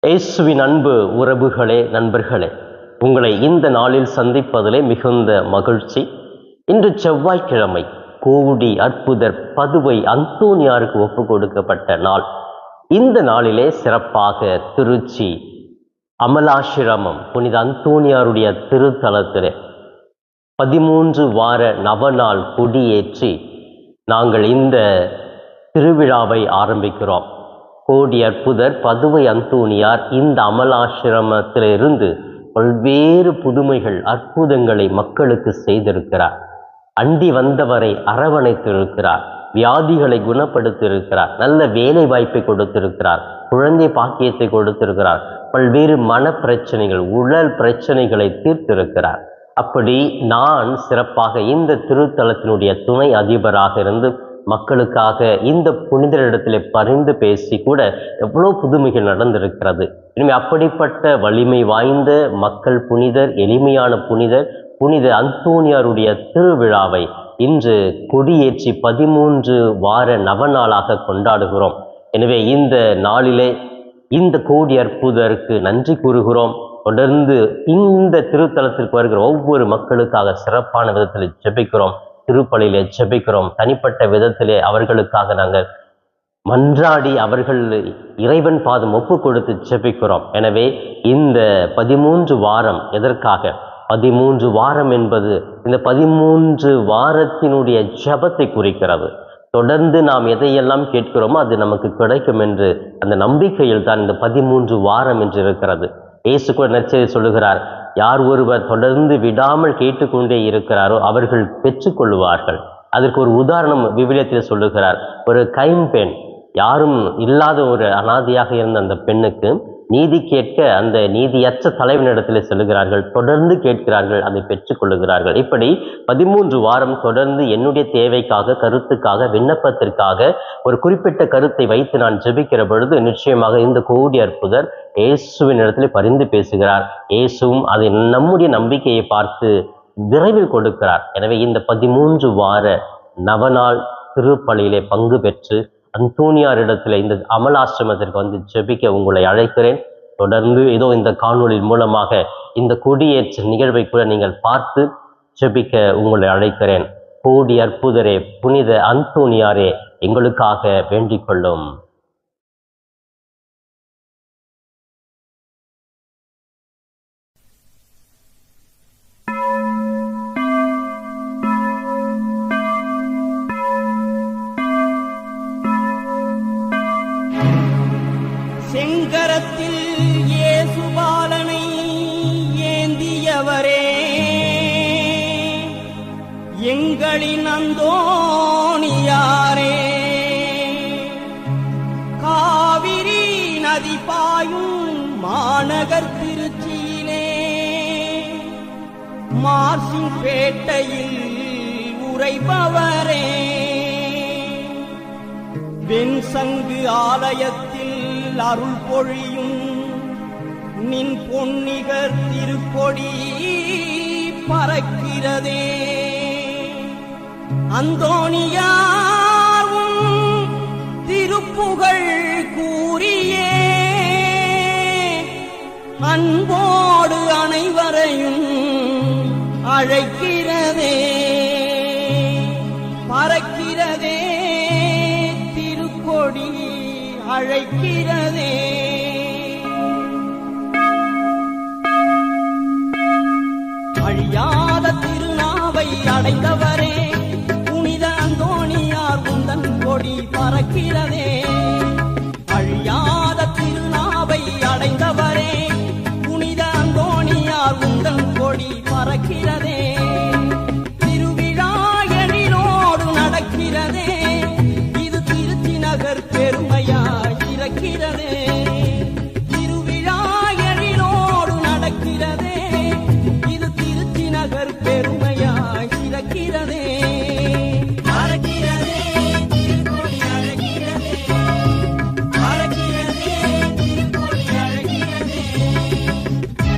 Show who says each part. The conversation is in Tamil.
Speaker 1: இயேசுவின் அன்பு உறவுகளே, நண்பர்களே, உங்களை இந்த நாளில் சந்திப்பதிலே மிகுந்த மகிழ்ச்சி. இன்று செவ்வாய்க்கிழமை, கோடி அற்புதர் பதுவை அந்தோனியாருக்கு ஒப்பு கொடுக்கப்பட்ட நாள். இந்த நாளிலே சிறப்பாக திருச்சி அமலாசிரமம் புனித அந்தோனியாருடைய திருத்தலத்திலே 13 வார நவநாள் கொடியேற்றி நாங்கள் இந்த திருவிழாவை ஆரம்பிக்கிறோம். கோடி அற்புதர் பதுவை அந்தோனியார் இந்த அமலாசிரமத்திலிருந்து பல்வேறு புதுமைகள், அற்புதங்களை மக்களுக்கு செய்திருக்கிறார். அண்டி வந்தவரை அரவணைத்திருக்கிறார். வியாதிகளை குணப்படுத்தியிருக்கிறார். நல்ல வேலை வாய்ப்பை கொடுத்திருக்கிறார். குழந்தை பாக்கியத்தை கொடுத்திருக்கிறார். பல்வேறு மன பிரச்சனைகள், உடல் பிரச்சனைகளை தீர்த்திருக்கிறார். அப்படி நான் சிறப்பாக இந்த திருத்தலத்தினுடைய துணை அதிபராக இருந்து மக்களுக்காக இந்த புனிதரிடத்திலே பரிந்து பேசி கூட எவ்வளோ புதுமைகள் நடந்திருக்கிறது. இனிமே அப்படிப்பட்ட வலிமை வாய்ந்த மக்கள் புனிதர், எளிமையான புனிதர் புனித அந்தோனியாருடைய திருவிழாவை இன்று கொடியேற்றி 13 வார நவநாளாக கொண்டாடுகிறோம். எனவே இந்த நாளிலே இந்த கோடி அற்புதருக்கு நன்றி கூறுகிறோம். தொடர்ந்து இந்த திருத்தலத்திற்கு வருகிற ஒவ்வொரு மக்களுக்காக சிறப்பான விதத்தில் ஜெபிக்கிறோம். திருப்பலியிலே ஜெபிக்கிறோம். தனிப்பட்ட விதத்திலே அவர்களுக்காக நாங்கள் மன்றாடி அவர்கள் இறைவன் பாதம் ஒப்பு கொடுத்து ஜெபிக்கிறோம். எனவே இந்த 13 வாரம் எதற்காக? 13 வாரம் என்பது இந்த 13 வாரத்தினுடைய ஜெபத்தை குறிக்கிறது. தொடர்ந்து நாம் எதையெல்லாம் கேட்கிறோமோ அது நமக்கு கிடைக்கும் என்று அந்த நம்பிக்கையில் தான் இந்த 13 வாரம் என்று இருக்கிறது. இயேசு கூட நற்செய்தி சொல்லுகிறார், யார் ஒருவர் தொடர்ந்து விடாமல் கேட்டுக்கொண்டே இருக்கிறாரோ அவர்கள் பெற்றுக்கொள்வார்கள். அதற்கு ஒரு உதாரணம் விவிலியத்தில் சொல்லுகிறார். ஒரு கைம்பெண், யாரும் இல்லாத ஒரு அனாதையாக இருந்த அந்த பெண்ணுக்கு நீதி கேட்க அந்த நீதியற்ற தலைவனிடத்தில் செல்லுகிறார்கள். தொடர்ந்து கேட்கிறார்கள், அதை பெற்றுக்கொள்ளுகிறார்கள். இப்படி 13 வாரம் தொடர்ந்து என்னுடைய தேவைக்காக, கருத்துக்காக, விண்ணப்பத்திற்காக ஒரு குறிப்பிட்ட கருத்தை வைத்து நான் ஜெபிக்கிற பொழுது நிச்சயமாக இந்த கோடி அற்புதர் இயேசுவின் இடத்திலே பரிந்து பேசுகிறார். இயேசுவும் அதை நம்முடைய நம்பிக்கையை பார்த்து விரைவில் கொடுக்கிறார். எனவே இந்த 13 வார நவநாள் திருப்பலியிலே பங்கு பெற்று அந்தோனியாரிடத்தில் இந்த அமலாசிரமத்திற்கு வந்து ஜெபிக்க உங்களை அழைக்கிறேன். தொடர்ந்து ஏதோ இந்த காணொளி மூலமாக இந்த கொடியேற்ற நிகழ்வை கூட நீங்கள் பார்த்து ஜெபிக்க உங்களை அழைக்கிறேன். கோடி அற்புதரே, புனித அந்தோனியாரே, எங்களுக்காக வேண்டிக் கொள்ளும்.
Speaker 2: செங்கரத்தில் இயேசுபாலனை ஏந்தியவரே, எங்களின் அந்தோனியாரே, காவிரி நதி பாயும் மாநகர் திருச்சியிலே மார்சிங் பேட்டையில் உரைபவரே, வெண்சங்கு ஆலயத்தில் அருள் பொழியும் நின் பொன்னிகர் திருக்கொடி பறக்கிறதே. அந்தோனியாரும் திருப்புகழ் கூறியே அன்போடு அனைவரையும் அழைக்கிறதே. பறக்கிறதே திருக்கொடி அழைக்கிறதே. அழியாத திருநாவை அடைந்தவரே, புனித அந்தோனியார் உந்தன் கொடி பறக்கிறதே. அழியாத திருநாவை அடைந்தவரே, புனித அந்தோனியார் உந்தன் கொடி பறக்கிறதே. திருவிழா எழிலோடு நடக்கிறதே, இது திருச்சி நகர் பெருமையாய் இருக்கிறதே. திருவிழா எழிலோடு நடக்கிறதே, இது திருச்சி நகர் பெருமையாய் இருக்கிறதே.